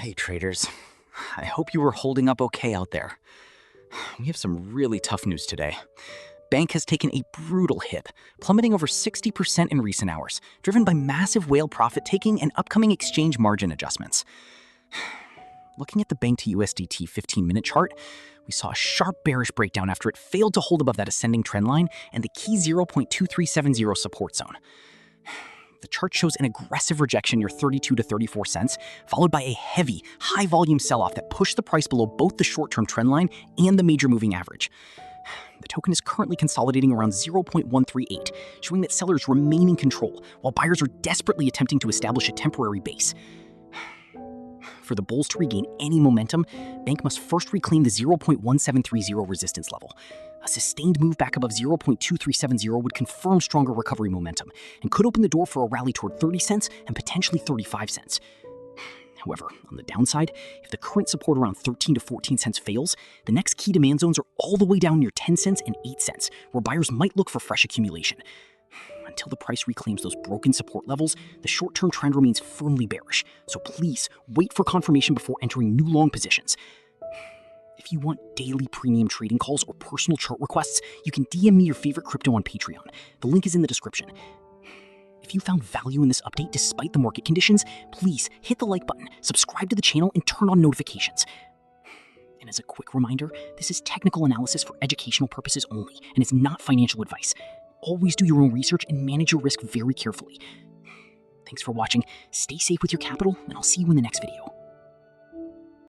Hey traders, I hope you are holding up okay out there. We have some really tough news today. Bank has taken a brutal hit, plummeting over 60% in recent hours, driven by massive whale profit-taking and upcoming exchange margin adjustments. Looking at the Bank to USDT 15-minute chart, we saw a sharp bearish breakdown after it failed to hold above that ascending trend line and the key 0.2370 support zone. The chart shows an aggressive rejection near 32 to 34 cents, followed by a heavy, high-volume sell-off that pushed the price below both the short-term trend line and the major moving average. The token is currently consolidating around 0.138, showing that sellers remain in control, while buyers are desperately attempting to establish a temporary base. For the bulls to regain any momentum, Bank must first reclaim the 0.1730 resistance level. A sustained move back above 0.2370 would confirm stronger recovery momentum and could open the door for a rally toward 30 cents and potentially 35 cents. However, on the downside, if the current support around 13 to 14 cents fails, the next key demand zones are all the way down near 10 cents and 8 cents, where buyers might look for fresh accumulation. Until the price reclaims those broken support levels, the short-term trend remains firmly bearish, so please wait for confirmation before entering new long positions. If you want daily premium trading calls or personal chart requests, you can DM me your favorite crypto on Patreon. The link is in the description. If you found value in this update despite the market conditions, please hit the like button, subscribe to the channel, and turn on notifications. And as a quick reminder, this is technical analysis for educational purposes only, and is not financial advice. Always do your own research and manage your risk very carefully. Thanks for watching, stay safe with your capital, and I'll see you in the next video.